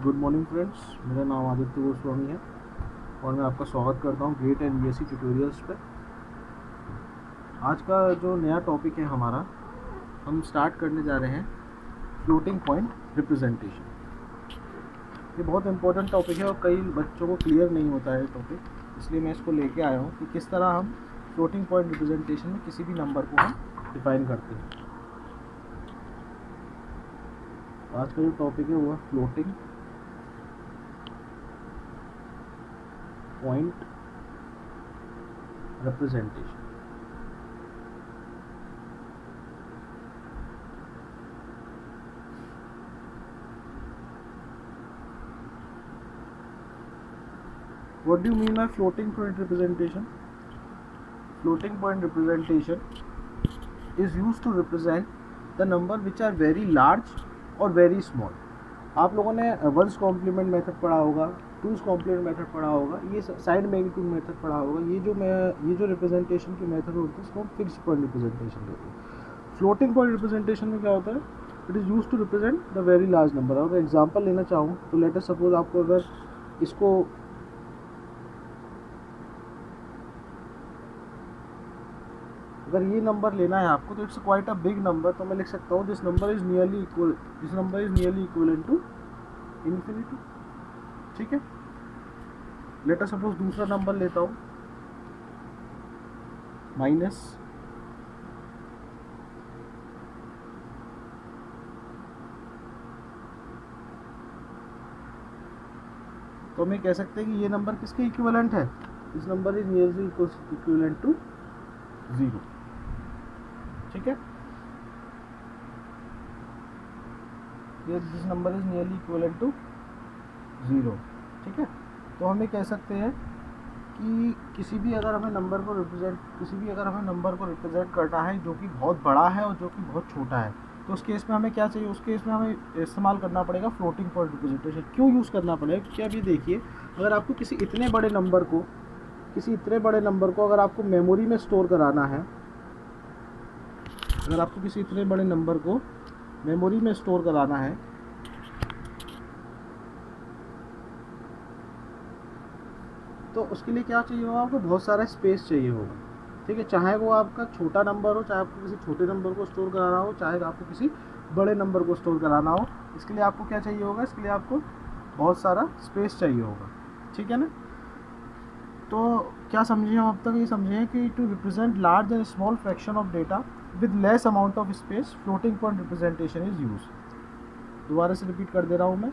Good morning friends, मेरा नाम आदित्य गोस्वामी है और मैं आपका स्वागत करता हूँ गेट एंड बीएससी ट्यूटोरियल्स पे। आज का जो नया टॉपिक है हमारा, हम स्टार्ट करने जा रहे हैं फ्लोटिंग पॉइंट रिप्रेजेंटेशन। ये बहुत इंपॉर्टेंट टॉपिक है और कई बच्चों को क्लियर नहीं होता है टॉपिक, इसलिए मैं इसको लेके आया हूँ कि किस तरह हम फ्लोटिंग पॉइंट रिप्रेजेंटेशन में किसी भी नंबर को हम डिफाइन करते हैं। आज का जो टॉपिक है वो है floating point representation. What do you mean by floating point representation? Floating point representation is used to represent the number which are very large or very small. आप लोगों ने वंस कॉम्प्लीमेंट मेथड पढ़ा होगा, twos complement method पढ़ा होगा, ये side magnitude method पढ़ा होगा। ये जो रिप्रेजेंटेशन की मेथड होती है इसको हम फिक्स पॉइंट रिप्रेजेंटेशन कहते हैं। फ्लोटिंग पॉइंट रिप्रेजेंटेशन में क्या होता है? It is use to represent the very large number. अगर एग्जाम्पल लेना चाहूँ तो लेट अस सपोज आपको अगर इसको अगर ये नंबर लेना है आपको तो it's quite a big number, तो मैं लिख सकता हूँ this number is nearly equal to infinity. ठीक है, लेट अस सपोज दूसरा नंबर लेता हूँ माइनस तो हम ये कह सकते हैं कि ये नंबर किसके इक्विवेलेंट है? This number is nearly equivalent to 0। ठीक है, ये this number is nearly equivalent to 0। ठीक है, तो हम ये कह सकते हैं कि किसी भी अगर हमें नंबर को रिप्रेजेंट करना है जो कि बहुत बड़ा है और जो कि बहुत छोटा है, तो उस केस में हमें क्या चाहिए? उस केस में हमें इस्तेमाल करना पड़ेगा फ्लोटिंग पॉइंट रिप्रेजेंटेशन। क्यों यूज़ करना पड़ेगा? क्योंकि अभी देखिए, अगर आपको किसी इतने बड़े नंबर को अगर आपको मेमोरी में स्टोर कराना है, तो उसके लिए क्या चाहिए होगा? आपको बहुत सारा स्पेस चाहिए होगा। ठीक है, चाहे वो आपका छोटा नंबर हो, चाहे आपको किसी छोटे नंबर को स्टोर कराना हो, चाहे आपको किसी बड़े नंबर को स्टोर कराना हो, इसके लिए आपको क्या चाहिए होगा? इसके लिए आपको बहुत सारा स्पेस चाहिए होगा। ठीक है ना? तो क्या समझे हम अब तक? ये समझे हैं कि to represent large and small fraction of data with less amount of space, floating point representation is use. दोबारा से रिपीट कर दे रहा हूँ मैं।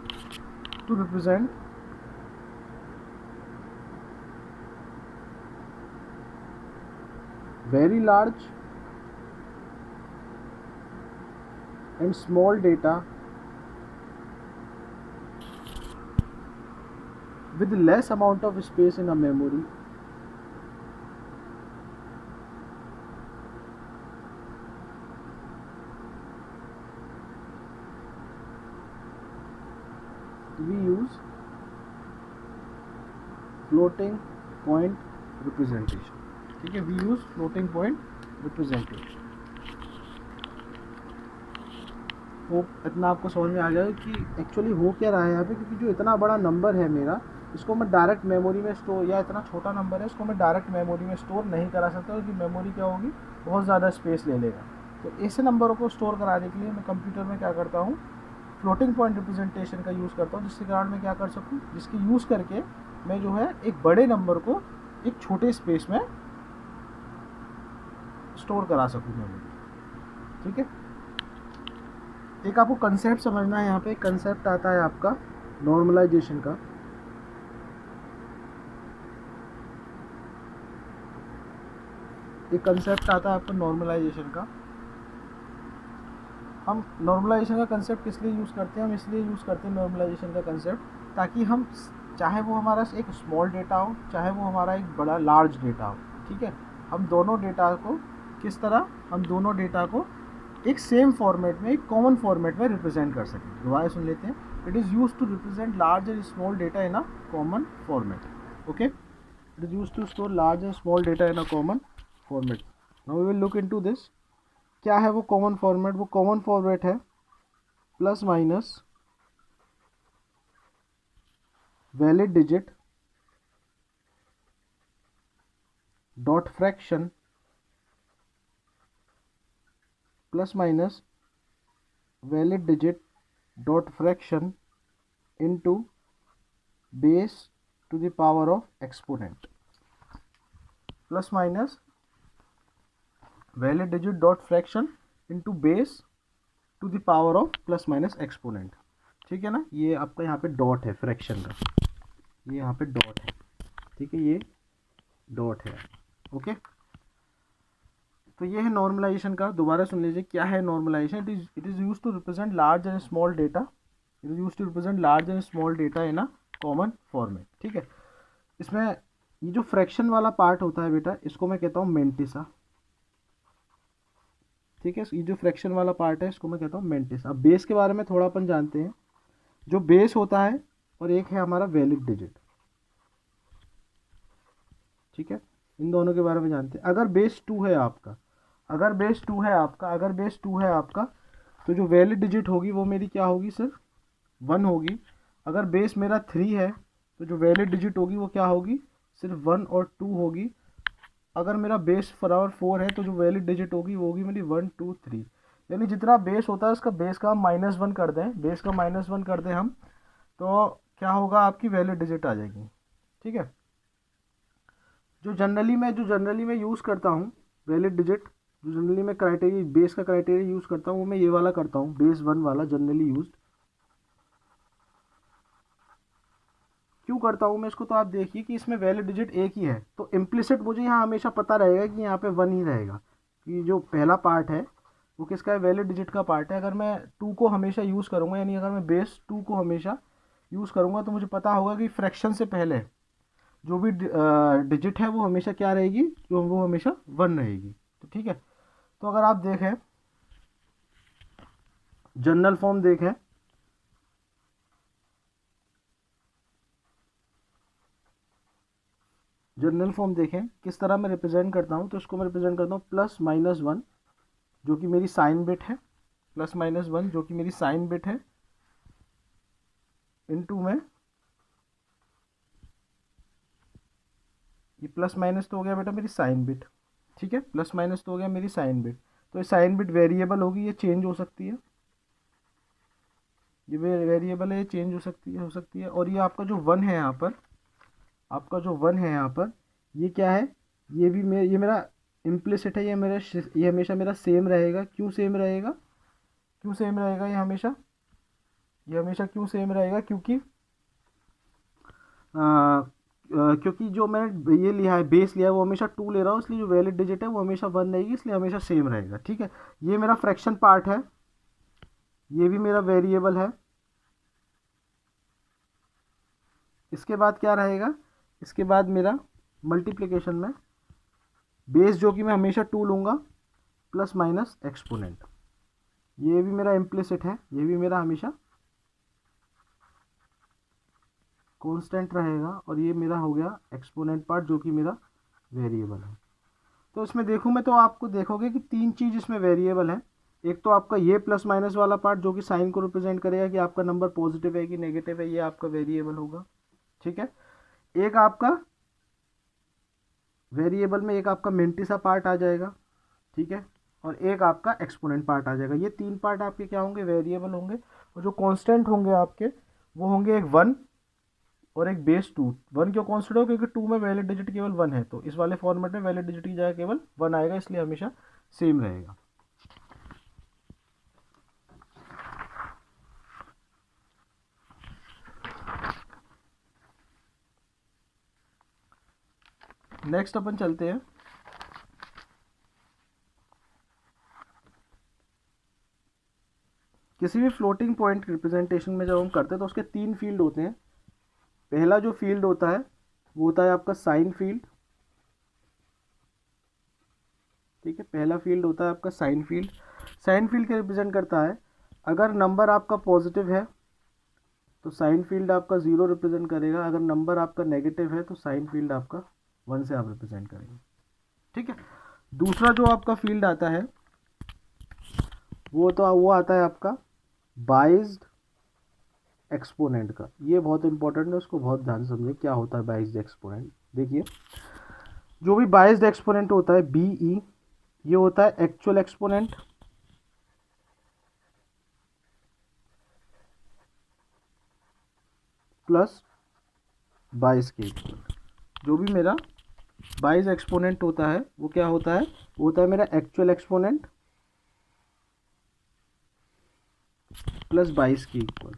To represent very large and small data with less amount of space in a memory, we use floating point representation। ठीक है, we use floating point representation। Hope इतना आपको समझ में आ गया कि एक्चुअली हो क्या रहा है यहाँ पे, क्योंकि जो इतना बड़ा नंबर है मेरा, इसको मैं डायरेक्ट मेमोरी में स्टोर, या इतना छोटा नंबर है इसको मैं डायरेक्ट मेमोरी में स्टोर नहीं करा सकता, क्योंकि मेमोरी क्या होगी? बहुत ज़्यादा स्पेस ले लेगा। तो ऐसे नंबरों को स्टोर कराने के लिए मैं कंप्यूटर में क्या करता हूँ? फ्लोटिंग पॉइंट रिप्रेजेंटेशन का यूज़ करता हूँ, जिसके कारण मैं क्या कर सकूँ, जिसकी यूज़ करके मैं जो है एक बड़े नंबर को एक छोटे स्पेस में स्टोर करा सकूँ मेमोरी। ठीक है, एक आपको कंसेप्ट समझना है। यहाँ पे एक कंसेप्ट आता है आपका नॉर्मलाइजेशन का। एक कंसेप्ट आता है आपका नॉर्मलाइजेशन का। हम नॉर्मलाइजेशन का कंसेप्ट किस लिए यूज़ करते हैं? हम इसलिए यूज़ करते हैं नॉर्मलाइजेशन का कंसेप्ट, ताकि हम, चाहे वो हमारा एक स्मॉल डेटा हो, चाहे वो हमारा एक बड़ा लार्ज डेटा हो, ठीक है, हम दोनों डेटा को किस तरह, हम दोनों डेटा को एक सेम फॉर्मेट में, एक कॉमन फॉर्मेट में रिप्रेजेंट कर सकें। दोबारा सुन लेते हैं। It is use to represent large and small data in a common format. Okay, it is use to store large and small data in a common format. Now we will look into this. क्या है वो common format? वो common format है plus minus valid digit dot fraction plus minus valid digit dot fraction into base two the power of exponent, plus minus valid digit dot fraction into base two the power of plus minus exponent. ठीक है ना, ये आपका यहाँ पे dot है fraction का, ये यहाँ पे डॉट है, ठीक है, ये डॉट है। ओके, तो ये है नॉर्मलाइजेशन का। दोबारा सुन लीजिए क्या है normalisation. It is use to represent large and small data, it is use to represent large and small data in a common format. ठीक है, इसमें ये जो फ्रैक्शन वाला पार्ट होता है बेटा, इसको मैं कहता हूँ मेंटिसा। ठीक है, ये जो फ्रैक्शन वाला पार्ट है इसको मैं कहता हूँ मेंटिस। अब बेस के बारे में थोड़ा अपन जानते हैं। जो बेस होता है और एक है हमारा वैलिड डिजिट। ठीक है, इन दोनों के बारे में जानते हैं। अगर बेस 2 है आपका, अगर बेस 2 है आपका, अगर बेस 2 है आपका, तो जो वैलिड डिजिट होगी वो मेरी क्या होगी, सिर्फ 1 होगी। अगर बेस मेरा 3 है तो जो वैलिड डिजिट होगी वो क्या होगी, सिर्फ 1 और 2 होगी। अगर मेरा बेस बराबर 4 है तो जो वैलिड डिजिट होगी वो होगी मेरी 1 2 3। यानी जितना बेस होता है उसका बेस का हम -1 कर दें, बेस का -1 कर दें हम, तो क्या होगा, आपकी वैलिड डिजिट आ जाएगी। ठीक है, जो जनरली मैं यूज़ करता हूँ वैलिड डिजिट, जो जनरली मैं क्राइटेरिया बेस का क्राइटेरिया यूज़ करता हूँ वो मैं ये वाला करता हूँ, बेस 1 वाला जनरली यूज। क्यों करता हूँ मैं इसको, तो आप देखिए कि इसमें वैलिड डिजिट एक ही है, तो इम्प्लिसिट मुझे यहाँ हमेशा पता रहेगा कि यहाँ पे 1 ही रहेगा, कि जो पहला पार्ट है वो किसका है, वैलिड डिजिट का पार्ट है। अगर मैं 2 को हमेशा यूज़ करूँगा, यानी अगर मैं बेस 2 को हमेशा यूज़ करूँगा, तो मुझे पता होगा कि फ्रैक्शन से पहले जो भी डिजिट है वो हमेशा क्या रहेगी, जो वो हमेशा 1 रहेगी। तो ठीक है, तो अगर आप देखें जनरल फॉर्म देखें, जनरल फॉर्म देखें किस तरह मैं रिप्रेजेंट करता हूँ, तो इसको मैं रिप्रेजेंट करता हूँ +-1 जो कि मेरी साइन बिट है, +-1 जो कि मेरी साइन बिट है, इनटू में ये प्लस माइनस तो हो गया बेटा मेरी साइन बिट। ठीक है, प्लस माइनस तो हो गया मेरी साइन बिट। तो ये साइन बिट वेरिएबल होगी, ये चेंज हो सकती है, ये वेरिएबल है, ये चेंज हो सकती है। और ये आपका जो 1 है यहाँ पर, आपका जो 1 है यहाँ पर, ये क्या है, ये भी ये मेरा इम्प्लिसिट है, ये हमेशा मेरा सेम रहेगा। क्यों सेम रहेगा, क्यों सेम रहेगा ये हमेशा, ये हमेशा क्यों सेम रहेगा, क्योंकि क्योंकि जो मैंने ये लिया है, बेस लिया है, वो हमेशा 2 ले रहा हूँ, इसलिए जो वैलिड डिजिट है वो हमेशा 1 रहेगी, इसलिए हमेशा सेम रहेगा। ठीक है, ये मेरा फ्रैक्शन पार्ट है, ये भी मेरा वेरिएबल है। इसके बाद क्या रहेगा, इसके बाद मेरा मल्टीप्लिकेशन में बेस जो कि मैं हमेशा 2 लूँगा प्लस माइनस एक्सपोनेंट, ये भी मेरा इम्प्लिसिट है, ये भी मेरा हमेशा कांस्टेंट रहेगा। और ये मेरा हो गया एक्सपोनेंट पार्ट जो कि मेरा वेरिएबल है। तो इसमें देखूँ मैं, तो आपको देखोगे कि 3 चीज़ इसमें वेरिएबल है। एक तो आपका ये प्लस माइनस वाला पार्ट जो कि साइन को रिप्रेजेंट करेगा कि आपका नंबर पॉजिटिव है कि नेगेटिव है, ये आपका वेरिएबल होगा। ठीक है, एक आपका वेरिएबल में एक आपका मेंटिसा पार्ट आ जाएगा। ठीक है, और एक आपका एक्सपोनेंट पार्ट आ जाएगा। ये 3 पार्ट आपके क्या होंगे, वेरिएबल होंगे। और जो कांस्टेंट होंगे आपके वो होंगे एक 1 और एक बेस 2। 1 क्यों कांस्टेंट हो, क्योंकि 2 में वैलिड डिजिट केवल 1 है, तो इस वाले फॉर्मेट में वैलिड डिजिट की जगह केवल 1 आएगा, इसलिए हमेशा सेम रहेगा। नेक्स्ट अपन चलते हैं, किसी भी फ्लोटिंग पॉइंट रिप्रेजेंटेशन में जब हम करते हैं तो उसके 3 फील्ड होते हैं। पहला जो फील्ड होता है वो होता है आपका साइन फील्ड। ठीक है, पहला फील्ड होता है आपका साइन फील्ड। साइन फील्ड क्या रिप्रेजेंट करता है, अगर नंबर आपका पॉजिटिव है तो साइन फील्ड आपका 0 रिप्रेजेंट करेगा, अगर नंबर आपका नेगेटिव है तो साइन फील्ड आपका 1 से आप रिप्रेजेंट करेंगे। ठीक है, दूसरा जो आपका फील्ड आता है वो आता है आपका बाइज्ड एक्सपोनेंट का, ये बहुत इंपॉर्टेंट है, उसको बहुत ध्यान से समझिए क्या होता है बाइज्ड एक्सपोनेंट। देखिए जो भी बाइज्ड एक्सपोनेंट होता है बीई, ये होता है एक्चुअल एक्सपोनेंट प्लस 22 के इक्वल। जो भी मेरा बाइज्ड एक्सपोनेंट होता है वो क्या होता है, वो होता है मेरा एक्चुअल एक्सपोनेंट प्लस 22 के इक्वल।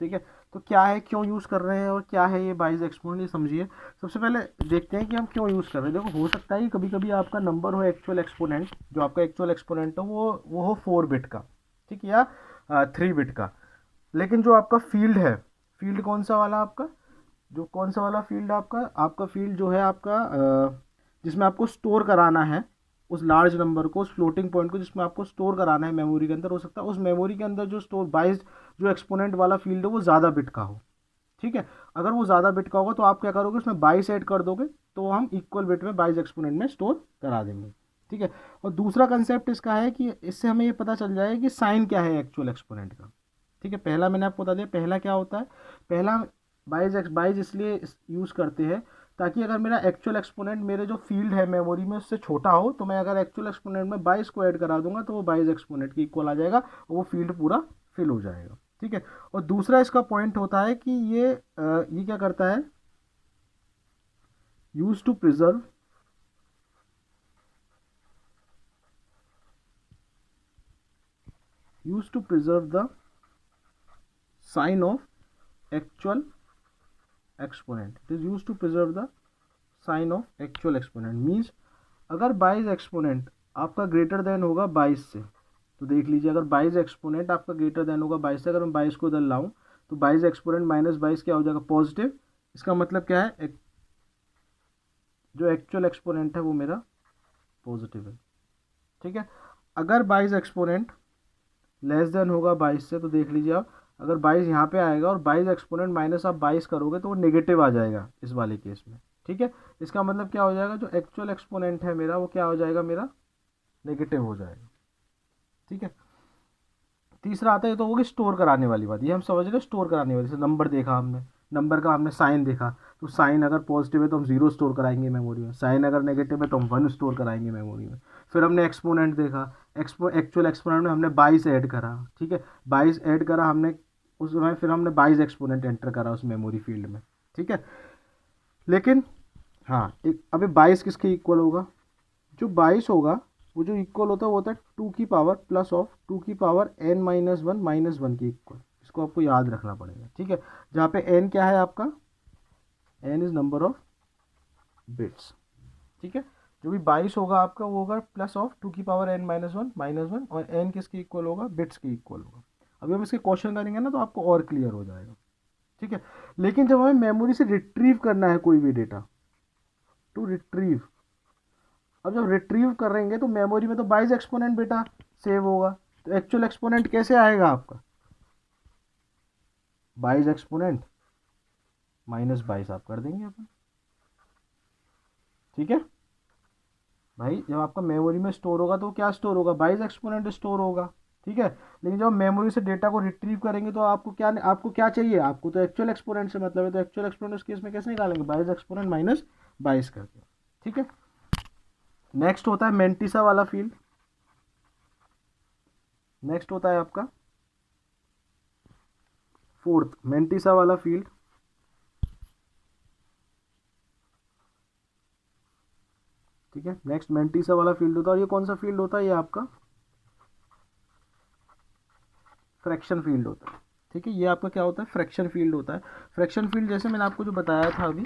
ठीक है, तो क्या है, क्यों यूज़ कर रहे हैं और क्या है ये बाइज्ड एक्सपोनेंट, ये समझिए। सबसे पहले देखते हैं कि हम क्यों यूज़ कर रहे हैं। देखो हो सकता है कि कभी कभी आपका नंबर हो एक्चुअल एक्सपोनेंट, जो आपका एक्चुअल एक्सपोनेंट हो वो हो 4 बिट का, ठीक है, या 3 बिट का। लेकिन जो आपका फील्ड है, फील्ड कौन सा वाला आपका, जो कौन सा वाला फील्ड आपका फील्ड जो है आपका जिसमें आपको स्टोर कराना है उस लार्ज नंबर को, उस फ्लोटिंग पॉइंट को जिसमें आपको स्टोर कराना है मेमोरी के अंदर, हो सकता है उस मेमोरी के अंदर जो स्टोर बाइज्ड जो एक्सपोनेंट वाला फील्ड है वो ज़्यादा बिट का हो। ठीक है, अगर वो ज़्यादा बिट का होगा तो आप क्या करोगे, उसमें 22 ऐड कर दोगे तो हम इक्वल बिट में बाइज्ड एक्सपोनेंट में स्टोर करा देंगे। ठीक है, और दूसरा कंसेप्ट इसका है कि इससे हमें ये पता चल जाएगा कि साइन क्या है एक्चुअल एक्सपोनेंट का। ठीक है, पहला मैंने आपको बता दिया पहला क्या होता है, पहला बाइज इसलिए यूज़ करते हैं ताकि अगर मेरा एक्चुअल एक्सपोनेंट मेरे जो फील्ड है मेमोरी में उससे छोटा हो तो मैं अगर एक्चुअल एक्सपोनेंट में 22 को ऐड करा दूंगा तो वो बाइज एक्सपोनेंट के इक्वल आ जाएगा और वो फील्ड पूरा फिल हो जाएगा। ठीक है, और दूसरा इसका पॉइंट होता है कि ये क्या करता है, use to preserve the sign of actual exponent. It is use to preserve the sign of actual exponent. Means अगर बाइज एक्सपोनेंट आपका ग्रेटर देन होगा 22 से, तो देख लीजिए अगर 22 एक्सपोनेंट आपका ग्रेटर देन होगा 22 से, अगर मैं 22 को इधर लाऊं तो 22 एक्सपोनेंट माइनस 22 क्या हो जाएगा, पॉजिटिव। इसका मतलब क्या है, जो एक्चुअल एक्सपोनेंट है वो मेरा पॉजिटिव है। ठीक है, अगर 22 एक्सपोनेंट लेस देन होगा 22 से, तो देख लीजिए आप अगर 22 यहाँ पे आएगा और 22 एक्सपोनेंट माइनस आप 22 करोगे तो वो नेगेटिव आ जाएगा इस वाले केस में। ठीक है, इसका मतलब क्या हो जाएगा, जो एक्चुअल एक्सपोनेंट है मेरा वो क्या हो जाएगा, मेरा नेगेटिव हो जाएगा। ठीक है, तीसरा आता है तो होगी स्टोर कराने वाली बात, ये हम समझ रहे हैं स्टोर कराने वाली। जैसे नंबर देखा हमने, नंबर का हमने साइन देखा, तो साइन अगर पॉजिटिव है तो हम 0 स्टोर कराएंगे मेमोरी में, साइन अगर नेगेटिव है तो हम 1 स्टोर कराएंगे मेमोरी में। फिर हमने एक्सपोनेंट देखा, एक्चुअल एक्सपोनेंट में हमने 22 ऐड करा। ठीक है, 22 ऐड करा हमने उसमें, फिर हमने 22 एक्सपोनेंट एंटर करा उस मेमोरी फील्ड में। ठीक है, लेकिन हाँ अभी 22 किसके इक्वल होगा, जो 22 होगा वो जो इक्वल होता है वो होता है 2 की पावर प्लस ऑफ 2 की पावर n माइनस वन के इक्वल। इसको आपको याद रखना पड़ेगा। ठीक है, जहाँ पे n क्या है आपका, n is number of bits. ठीक है, जो भी 22 होगा आपका वो होगा प्लस ऑफ 2 की पावर n माइनस वन और n किसके इक्वल होगा, बिट्स के इक्वल होगा। अभी हम इसके क्वेश्चन करेंगे ना तो आपको और क्लियर हो जाएगा। ठीक है, लेकिन जब हमें मेमोरी से रिट्रीव करना है कोई भी डेटा, टू रिट्रीव, अब जब रिट्रीव करेंगे तो मेमोरी में तो 22 एक्सपोनेंट बेटा सेव होगा, तो एक्चुअल एक्सपोनेंट कैसे आएगा आपका, 22 एक्सपोनेंट माइनस 22 आप कर देंगे अपन। ठीक है भाई, जब आपका मेमोरी में स्टोर होगा तो क्या स्टोर होगा, 22 एक्सपोनेंट स्टोर होगा। ठीक है, लेकिन जब मेमोरी से डेटा को रिट्रीव करेंगे तो आपको क्या चाहिए, आपको तो एक्चुअल एक्सपोनेंट से मतलब है, तो एक्चुअल एक्सपोनेंट उस केस में कैसे निकालेंगे, 22 एक्सपोनेंट माइनस 22 करके। ठीक है, नेक्स्ट होता है मेंटिसा वाला फील्ड। नेक्स्ट होता है आपका फोर्थ मेंटिसा वाला फील्ड। ठीक है, नेक्स्ट मेंटिसा वाला फील्ड होता है, और ये कौन सा फील्ड होता है, ये आपका फ्रैक्शन फील्ड होता है। ठीक है, ये आपका क्या होता है, फ्रैक्शन फील्ड होता है। फ्रैक्शन फील्ड जैसे मैंने आपको जो बताया था अभी,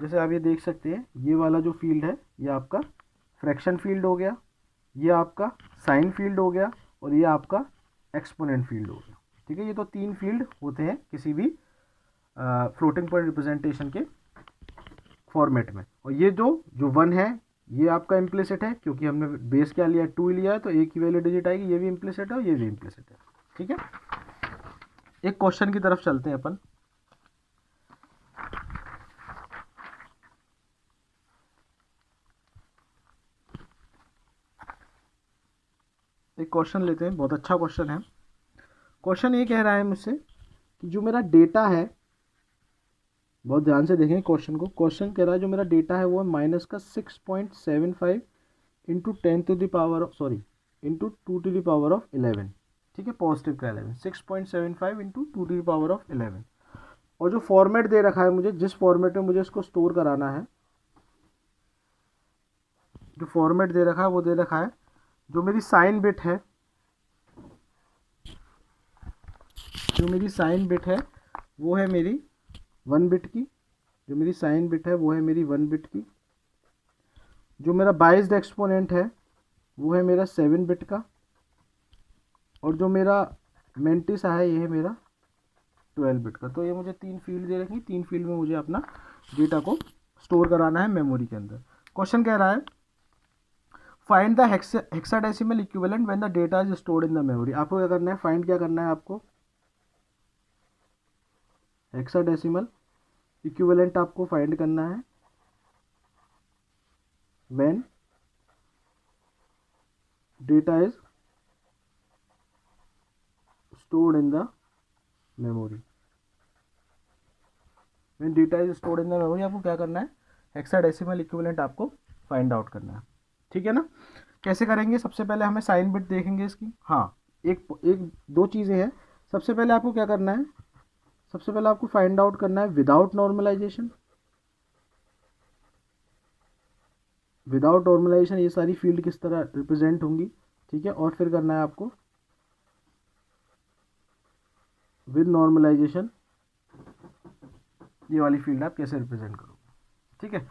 जैसे आप ये देख सकते हैं ये वाला जो फील्ड है ये आपका फ्रैक्शन फील्ड हो गया, ये आपका साइन फील्ड हो गया, और ये आपका एक्सपोनेंट फील्ड हो गया। ठीक है, ये तो 3 फील्ड होते हैं किसी भी फ्लोटिंग पॉइंट रिप्रेजेंटेशन के फॉर्मेट में। और ये जो जो 1 है ये आपका इम्प्लिसिट है, क्योंकि हमने बेस क्या लिया है, 2 लिया है, तो एक ही वैल्यू डिजिट आएगी, ये भी इम्प्लिसिट है और ये भी इम्प्लिसिट है। ठीक है, एक क्वेश्चन की तरफ चलते हैं अपन। एक क्वेश्चन लेते हैं, बहुत अच्छा क्वेश्चन है। क्वेश्चन ये कह रहा है मुझसे कि जो मेरा डेटा है, बहुत ध्यान से देखें क्वेश्चन को, क्वेश्चन कह रहा है जो मेरा डेटा है वो है माइनस का 6.75 into 10 sorry into 2 to the power of 11, ठीक है, पॉजिटिव का 11, 6.75 into 2 to the power of 11। और जो फॉर्मेट दे रखा है मुझे, जिस फॉर्मेट में मुझे इसको स्टोर कराना है, जो फॉर्मेट दे रखा है वो दे रखा है, जो मेरी साइन बिट है, जो मेरी साइन बिट है वो है मेरी 1 बिट की, जो मेरी साइन बिट है वो है मेरी 1 बिट की, जो मेरा बाइस्ड एक्सपोनेंट है वो है मेरा 7 बिट का, और जो मेरा मेंटिसा है ये है मेरा 12 बिट का। तो ये मुझे 3 फील्ड दे रखी, 3 फील्ड में मुझे अपना डेटा को स्टोर कराना है मेमोरी के अंदर। क्वेश्चन कह रहा है find the hexadecimal equivalent when the data is stored in the memory. आपको क्या करना है, फाइंड क्या करना है आपको, हेक्साडेसिमल इक्विवेलेंट आपको फाइंड करना है when data is stored in the memory. When data is stored in the memory आपको क्या करना है, हेक्साडेसिमल इक्विवेलेंट आपको फाइंड आउट करना है, ठीक है ना। कैसे करेंगे, सबसे पहले हमें साइन बिट देखेंगे इसकी। हाँ, एक दो चीज़ें हैं। सबसे पहले आपको क्या करना है, सबसे पहले आपको फाइंड आउट करना है विदाउट नॉर्मलाइजेशन। विदाउट नॉर्मलाइजेशन ये सारी फील्ड किस तरह रिप्रेजेंट होंगी, ठीक है। और फिर करना है आपको विद नॉर्मलाइजेशन, ये वाली फील्ड आप कैसे रिप्रेजेंट करोगे, ठीक है।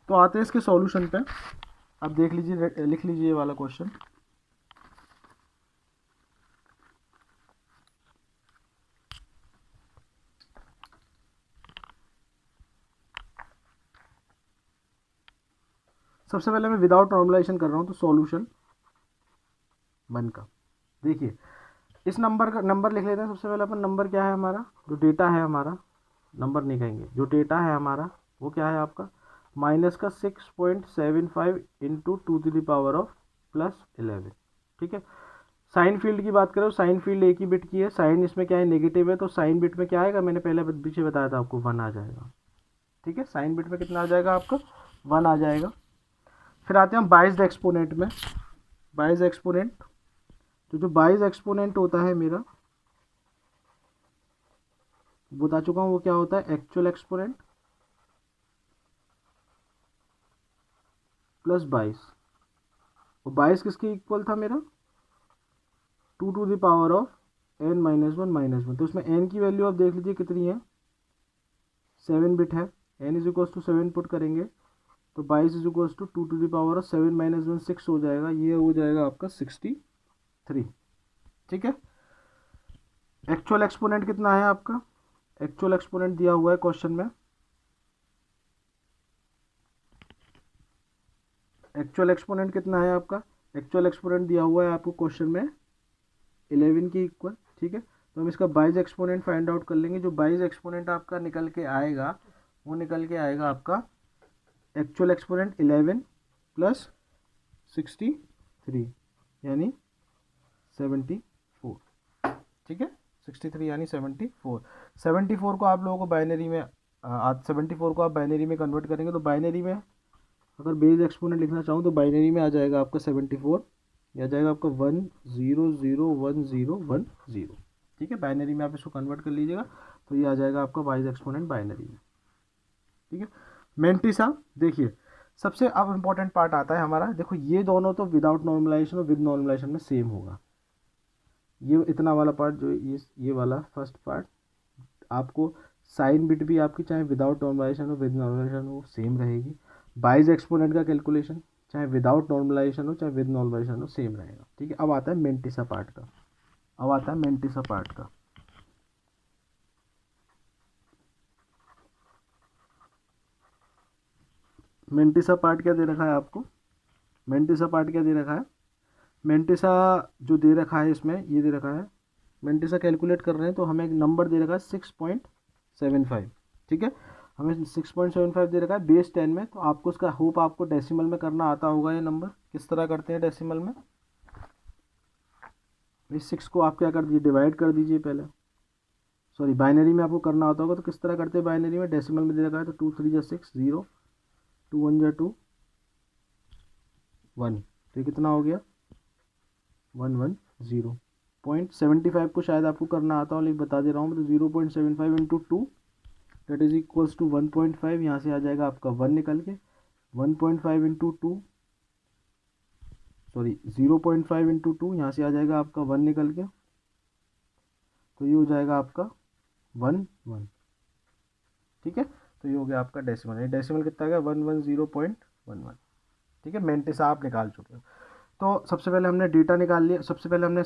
तो आते हैं इसके सॉल्यूशन पे। अब देख लीजिए, लिख लीजिए ये वाला क्वेश्चन। सबसे पहले मैं विदाउट नॉर्मलाइजेशन कर रहा हूँ, तो सॉल्यूशन 1 का देखिए, इस नंबर का नंबर लिख लेते हैं। सबसे पहले अपन नंबर क्या है हमारा, जो डेटा है हमारा, नंबर नहीं कहेंगे, जो डेटा है हमारा वो क्या है आपका, माइनस का 6.75 into 2 to the power of +11, ठीक है। साइन फील्ड की बात करें, साइन फील्ड एक ही बिट की है, साइन इसमें क्या है नेगेटिव है, तो साइन बिट में क्या आएगा, मैंने पहले पीछे बताया था आपको 1 आ जाएगा, ठीक है। साइन बिट में कितना आ जाएगा आपका, 1 आ जाएगा। फिर आते हैं बाइस्ड एक्सपोनेंट में। बाइस्ड एक्सपोनेंट, तो जो बाइस्ड एक्सपोनेंट होता है मेरा, बता चुका हूँ वो क्या होता है, एक्चुअल एक्सपोनेंट प्लस 22। और 22 किसके इक्वल था मेरा, 2 to the power of n-1 -1। तो उसमें n की वैल्यू आप देख लीजिए कितनी है, 7 बिट है। n is equals to 7 put करेंगे तो 22 is equals to 2 to the power of 7 - 1 6 हो जाएगा, ये हो जाएगा आपका 63, ठीक है। एक्चुअल एक्सपोनेंट कितना है आपका, एक्चुअल एक्सपोनेंट दिया हुआ है क्वेश्चन में, एक्चुअल एक्सपोनेंट कितना है आपका, एक्चुअल एक्सपोनेंट दिया हुआ है आपको क्वेश्चन में 11 के इक्वल, ठीक है। तो हम इसका बाइज एक्सपोनेंट फाइंड आउट कर लेंगे। जो बाइज एक्सपोनेंट आपका निकल के आएगा वो निकल के आएगा आपका एक्चुअल एक्सपोनेंट 11 + 63 यानी 74, ठीक है। 63 यानी 74। 74 को आप लोगों को बाइनरी में 74 को आप बाइनरी में कन्वर्ट करेंगे, तो बाइनरी में अगर बेस एक्सपोनेंट लिखना चाहूँ तो बाइनरी में आ जाएगा आपका 74, ये आ जाएगा आपका 1 0 0 1 0 1 0, ठीक है। बाइनरी में आप इसको कन्वर्ट कर लीजिएगा तो ये आ जाएगा आपका बाइस एक्सपोनेंट बाइनरी में, ठीक है। मेंटिसा देखिए, सबसे अब इम्पोर्टेंट पार्ट आता है हमारा, देखो ये दोनों तो विदाउट नॉर्मलाइजेशन और विद नॉर्मलाइजेशन में सेम होगा। ये इतना वाला पार्ट जो ये वाला फर्स्ट पार्ट आपको, साइन बिट भी आपकी चाहे विदाउट नॉर्मलाइजेशन और विद नॉर्मलाइजेशन वो सेम रहेगी। बाइज एक्सपोनेंट का कैलकुलेशन चाहे विदाउट नॉर्मलाइजेशन हो चाहे विद नॉर्मलाइजेशन हो सेम रहेगा, ठीक है। अब आता है मेंटिसा पार्ट का, अब आता है मेंटिसा पार्ट का। मेंटिसा पार्ट क्या दे रखा है आपको, मेंटिसा पार्ट क्या दे रखा है, मेंटिसा जो दे रखा है इसमें ये दे रखा है, मेंटिसा कैलकुलेट कर रहे हैं तो हमें एक नंबर दे रखा है 6.75, ठीक है। हमें 6.75 दे रखा है बेस 10 में, तो आपको उसका होप आपको डेसिमल में करना आता होगा। ये नंबर किस तरह करते हैं डेसिमल में, इस 6 को आप क्या कर दीजिए, डिवाइड कर दीजिए पहले। सॉरी, बाइनरी में आपको करना होता होगा तो किस तरह करते हैं बाइनरी में, डेसिमल में दे रखा है तो 2 3 जा 6 0, 2 1 जा 2 1, तो ये कितना हो गया 1 1 0। 0.75 को शायद आपको करना आता हो, लेकिन बता दे रहा हूँ मैं, तो 0.75 into 2 that is equals to 1.5। यहाँ से आ जाएगा आपका 1 निकल के, 1.5 इंटू 2, सॉरी 0.5 इंटू 2, यहाँ से आ जाएगा आपका 1 निकल के, तो ये हो जाएगा आपका 1 1। ठीक है, तो ये हो गया आपका डेसिमल। ये डेसिमल कितना आ गया 110.11। ठीक है, मेंटिस आप निकाल चुके हो। तो सबसे पहले हमने डेटा निकाल लिया, सबसे पहले हमने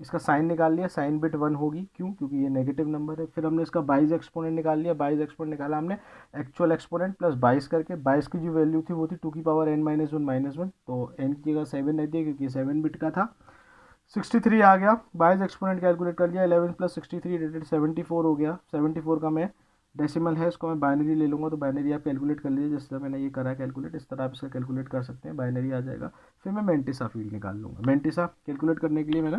इसका साइन निकाल लिया, साइन बिट 1 होगी, क्यों, क्योंकि ये नेगेटिव नंबर है। फिर हमने इसका 22 एक्सपोनेंट निकाल लिया, 22 एक्सपोनेंट निकाला हमने एक्चुअल एक्सपोनेंट प्लस 22 करके। 22 की जो वैल्यू थी वो थी 2 की पावर n माइनस वन, तो n की जगह 7 रहती है क्योंकि 7 बिट का था। 63 आ गया, 22 एक्सपोनेंट कैलकुलेट कर लिया, 11 प्लस 63 रेटेड 74 हो गया। 74 का मैं डेसिमल है, इसको मैं बाइनरी ले लूँगा, तो बाइनरी आप कैलकुलेट कर लीजिए, जिस तरह मैंने ये करा कैलकुलेट, इस तरह आप इसका कैलकुलेट कर सकते हैं, बाइनरी आ जाएगा। फिर मैं मेंटिसा फील्ड निकाल लूँगा। मेंटिसा कैलकुलेट करने के लिए मैंने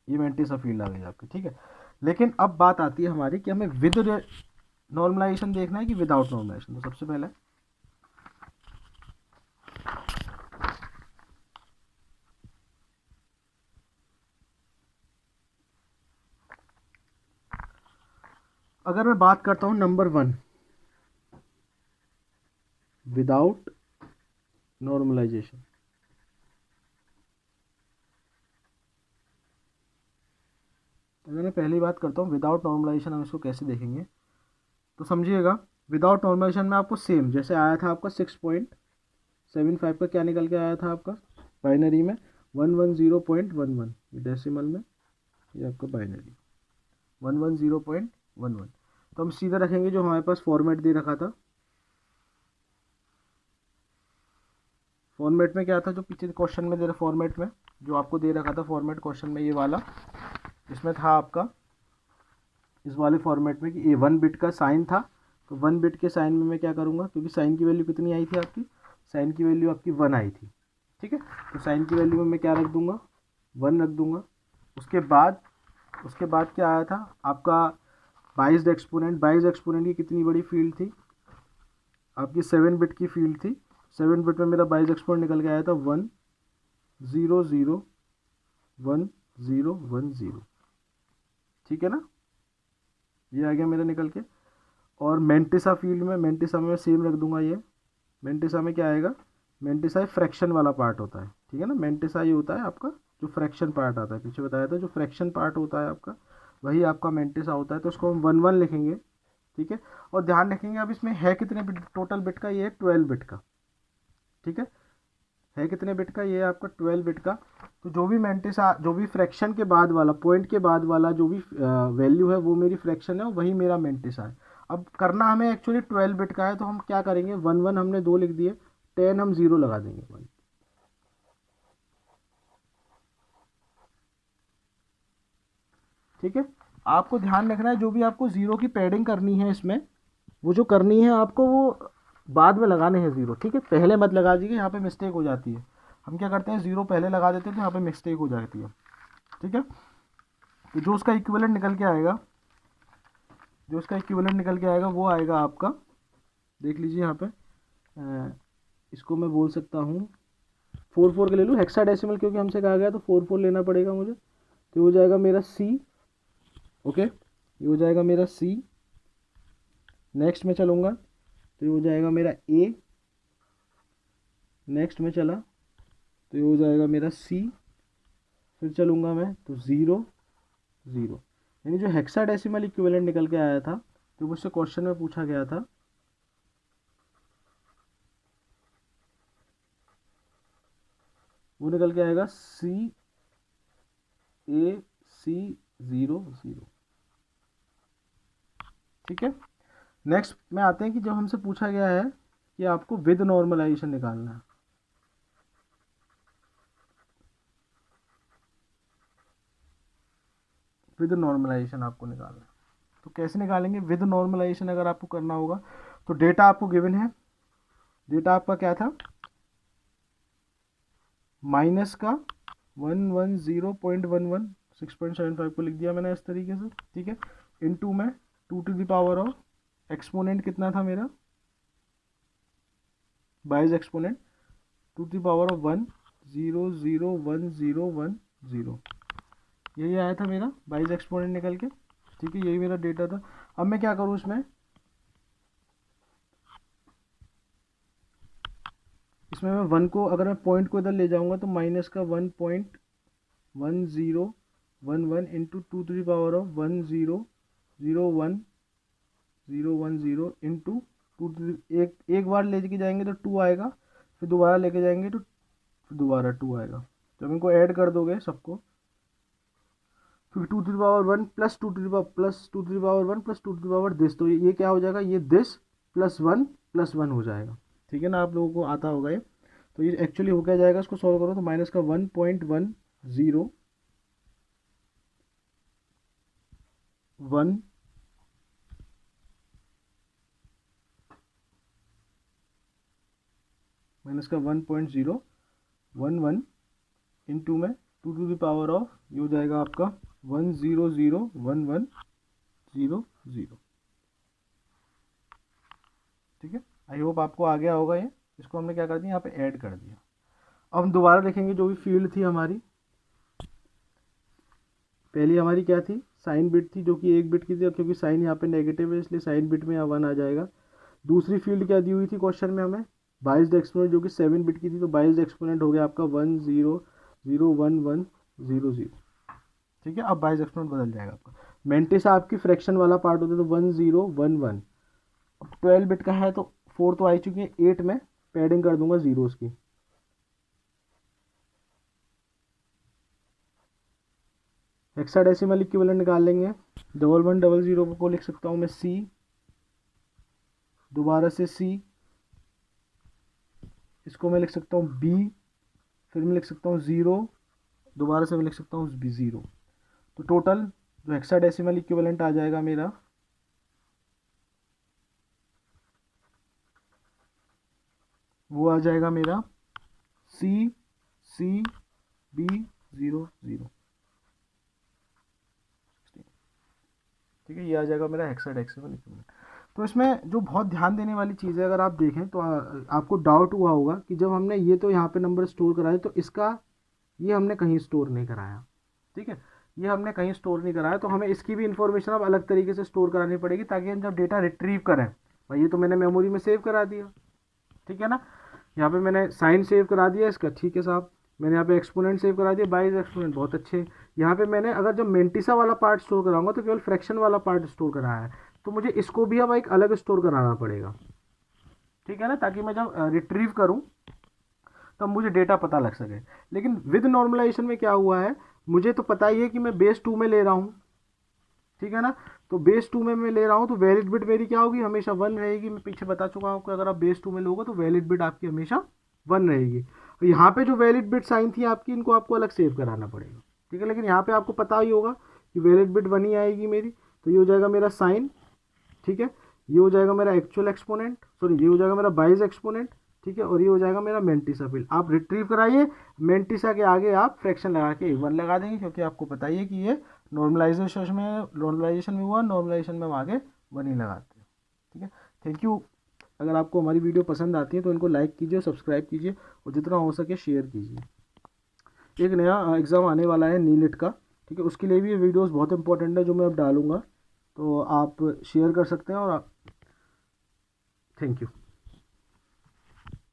ये मेंटिसा फील्ड आ गई आपकी। ठीक है, लेकिन अब बात आती है हमारी कि हमें विद नॉर्मलाइजेशन देखना है कि विदाउट नॉर्मलाइजेशन। तो सबसे पहले अगर मैं बात करता हूँ नंबर 1 विदाउट नॉर्मलाइजेशन, अगर मैं पहली बात करता हूँ विदाउट नॉर्मलाइजेशन, हम इसको कैसे देखेंगे, तो समझिएगा विदाउट नॉर्मलाइजेशन में आपको सेम जैसे आया था आपका 6.75 का क्या निकल के आया था आपका बाइनरी में 110.11, ये डेसिमल में ये आपका बाइनरी 110.11। तो हम सीधा रखेंगे जो हमारे पास फॉर्मेट दे रखा था। फॉर्मेट में क्या था, जो पीछे क्वेश्चन में दे रहा, फॉर्मेट में जो आपको दे रखा था फॉर्मेट क्वेश्चन में, ये वाला, इसमें था आपका इस वाले फॉर्मेट में कि ये 1 बिट का साइन था, तो 1 बिट के साइन में मैं क्या करूँगा, क्योंकि साइन की वैल्यू कितनी आई थी आपकी, साइन की वैल्यू आपकी 1 आई थी। ठीक है, तो साइन की वैल्यू में मैं क्या रख दूंगा 1 रख दूंगा। उसके बाद क्या आया था आपका 22 एक्सपोनेंट। 22 एक्सपोनेंट की कितनी बड़ी फील्ड थी आपकी, 7 बिट की फील्ड थी। 7 बिट में मेरा 22 एक्सपोनेंट निकल के आया था 1 0 0 1 0 1 0। ठीक है ना, ये आ गया मेरा निकल के। और मेंटिसा फील्ड में, मेंटिसा में मैं सेम रख दूंगा ये। मेंटिसा में क्या आएगा, मेंटिसा फ्रैक्शन वाला पार्ट होता है। ठीक है ना, मेंटिसा ये होता है आपका जो फ्रैक्शन पार्ट आता है, पीछे बताया था जो फ्रैक्शन पार्ट होता है आपका, वही आपका मेंटिसा होता है। तो उसको हम 1 1 लिखेंगे। ठीक है, और ध्यान रखेंगे अब इसमें है कितने बिट, टोटल बिट का, ये है 12 बिट का। ठीक है कितने बिट का, ये है आपका 12 बिट का। तो जो भी मेंटिसा, जो भी फ्रैक्शन के बाद वाला, पॉइंट के बाद वाला जो भी वैल्यू है वो मेरी फ्रैक्शन है, वही मेरा मेंटिसा है। अब करना हमें एक्चुअली 12 बिट का है, तो हम क्या करेंगे 1 1 हमने 2 लिख दिए, 10 हम 0 लगा देंगे 1। ठीक है, आपको ध्यान रखना है जो भी आपको 0 की पैडिंग करनी है इसमें, वो जो करनी है आपको वो बाद में लगाने हैं 0। ठीक है, पहले मत लगा दीजिए, यहाँ पे मिस्टेक हो जाती है। हम क्या करते हैं 0 पहले लगा देते हैं तो यहाँ पे मिस्टेक हो जाती है। ठीक है, तो जो उसका इक्विवेलेंट निकल के आएगा, जो उसका इक्विवेलेंट निकल के आएगा वो आएगा आपका, देख लीजिए यहाँ पे, इसको मैं बोल सकता हूँ 4 4 के ले लूँ, हेक्साडेसिमल क्योंकि हमसे कहा गया तो 4 4 लेना पड़ेगा मुझे। तो हो जाएगा मेरा C। ओके, ये हो जाएगा मेरा C। नेक्स्ट में चलूँगा तो ये हो जाएगा मेरा A। नेक्स्ट में चला तो ये हो जाएगा मेरा C। फिर चलूँगा मैं तो 0 0, यानी जो हेक्साडेसिमल इक्विवेलेंट निकल के आया था जो मुझसे क्वेश्चन में पूछा गया था, वो निकल के आएगा C A C 0 0। ठीक है, नेक्स्ट में आते हैं कि जब हमसे पूछा गया है कि आपको विद नॉर्मलाइजेशन निकालना है। विद नॉर्मलाइजेशन आपको निकालना है, तो कैसे निकालेंगे विद नॉर्मलाइजेशन अगर आपको करना होगा, तो डेटा आपको गिवन है। डेटा आपका क्या था, माइनस का 110.11 6.75 को लिख दिया मैंने इस तरीके से, ठीक है। इनटू में 2 to the power of exponent कितना था मेरा, bias exponent 2 to the power of 1 0 0 1 0 1 0, यही आया था मेरा बाइज एक्सपोनेंट निकल के, ठीक है। यही मेरा डेटा था। अब मैं क्या करूँ इसमें मैं 1 को, अगर मैं पॉइंट को इधर ले जाऊंगा तो माइनस का 1.1011 into 2 to the power of 1 0 0 1 0 1 0 into 2 एक बार लेके जाएंगे तो 2 आएगा, फिर दोबारा लेके जाएंगे तो फिर दोबारा 2 आएगा। जब इनको ऐड कर दोगे सबको, फिर 2 to the power 1 plus 2 to the power plus 2 to the power 1 plus 2 to the power this, तो ये क्या हो जाएगा, ये दिस प्लस 1 हो जाएगा, ठीक है ना। आप लोगों को आता होगा ये। तो ये एक्चुअली हो क्या जाएगा, इसको सॉल्व करो तो माइनस का 1.10 1 माइनस का 1.011 इंटू में 2 टू द पावर ऑफ, ये हो जाएगा आपका 1001100, ठीक है। आई होप आपको आ गया होगा ये। इसको हमने क्या कर दिया, यहाँ पे ऐड कर दिया। अब हम दोबारा देखेंगे जो भी फील्ड थी हमारी, पहली हमारी क्या थी, साइन बिट थी, जो कि 1 बिट की थी, क्योंकि साइन यहाँ पे नेगेटिव है इसलिए साइन बिट में यहाँ 1 आ जाएगा। दूसरी फील्ड क्या दी हुई थी क्वेश्चन में हमें, बाइज्ड एक्सपोनेंट, जो कि 7 बिट की थी, तो बाइज्ड एक्सपोनेंट हो गया आपका 1 0 0 1 1 0 0, ठीक है। अब बाइज्ड एक्सपोनेंट बदल जाएगा आपका। मेंटिसा आपकी फ्रैक्शन वाला पार्ट होता है, तो 1 0 1 1। अब 12 बिट का है तो 4 तो आ चुकी है, 8 में पैडिंग कर दूंगा जीरोस की। हेक्साडेसिमल इक्विवेलेंट निकाल लेंगे। 1100 को लिख सकता हूँ मैं C, दोबारा से C, इसको मैं लिख सकता हूँ B, फिर मैं लिख सकता हूँ 0, दोबारा से मैं लिख सकता हूँ B 0। तो टोटल जो हेक्साडेसिमल इक्विवेलेंट आ जाएगा मेरा, वो आ जाएगा मेरा C C B 0 0, ठीक है। ये आ जाएगा मेरा हेक्साडेसिमल इक्विवेलेंट। तो इसमें जो बहुत ध्यान देने वाली चीज़ है, अगर आप देखें तो आपको डाउट हुआ होगा कि जब हमने ये तो यहाँ पे नंबर स्टोर कराए, तो इसका ये हमने कहीं स्टोर नहीं कराया, ठीक है। ये हमने कहीं स्टोर नहीं कराया, तो हमें इसकी भी इंफॉर्मेशन अब अलग तरीके से स्टोर करानी पड़ेगी, ताकि हम जब डेटा रिट्रीव करें, भाई ये तो मैंने मेमोरी में सेव करा दिया, ठीक है ना। यहाँ पे मैंने साइन सेव करा दिया इसका, ठीक है साहब। मैंने यहाँ पे एक्सपोनेंट सेव करा दिया, बाइज एक्सपोनेंट, बहुत अच्छे। यहाँ पे मैंने अगर जब मेंटिसा वाला पार्ट स्टोर कराऊंगा तो केवल फ्रैक्शन वाला पार्ट स्टोर कराया है, तो मुझे इसको भी अब एक अलग स्टोर कराना पड़ेगा, ठीक है ना, ताकि मैं जब रिट्रीव करूँ तब मुझे डेटा पता लग सके। लेकिन विद नॉर्मलाइजेशन में क्या हुआ है, मुझे तो पता ही है कि मैं बेस 2 में ले रहा हूँ, ठीक है ना। तो बेस 2 में मैं ले रहा हूँ, तो वैलिड बिट मेरी क्या होगी, हमेशा 1 रहेगी। मैं पीछे बता चुका हूँ कि अगर आप बेस 2 में लोगे तो वैलिड बिट आपकी हमेशा 1 रहेगी। तो यहाँ पे जो वैलिड बिट साइन थी आपकी, इनको आपको अलग सेव कराना पड़ेगा, ठीक है। लेकिन यहाँ पे आपको पता ही होगा कि वैलिड बिट 1 ही आएगी मेरी, तो ये हो जाएगा मेरा साइन, ठीक है। ये हो जाएगा मेरा एक्चुअल एक्सपोनेंट, सॉरी ये हो जाएगा मेरा बाइज एक्सपोनेंट, ठीक है। और ये हो जाएगा मेरा मेंटिसा फील्ड। आप रिट्रीव कराइए, मेंटिसा के आगे आप फ्रैक्शन लगा के 1 लगा देंगे, क्योंकि आपको पता ही है कि ये नॉर्मलाइजेशन में हुआ, नॉर्मलाइजेशन में हम आगे 1 ही लगाते हैं, ठीक है। Thank you. अगर आपको हमारी वीडियो पसंद आती है तो इनको लाइक कीजिए, सब्सक्राइब कीजिए और जितना हो सके शेयर कीजिए। एक नया एग्ज़ाम आने वाला है नीलिट का, ठीक है, उसके लिए भी ये वीडियोस बहुत इंपॉर्टेंट है जो मैं अब डालूंगा, तो आप शेयर कर सकते हैं। और आप, थैंक यू।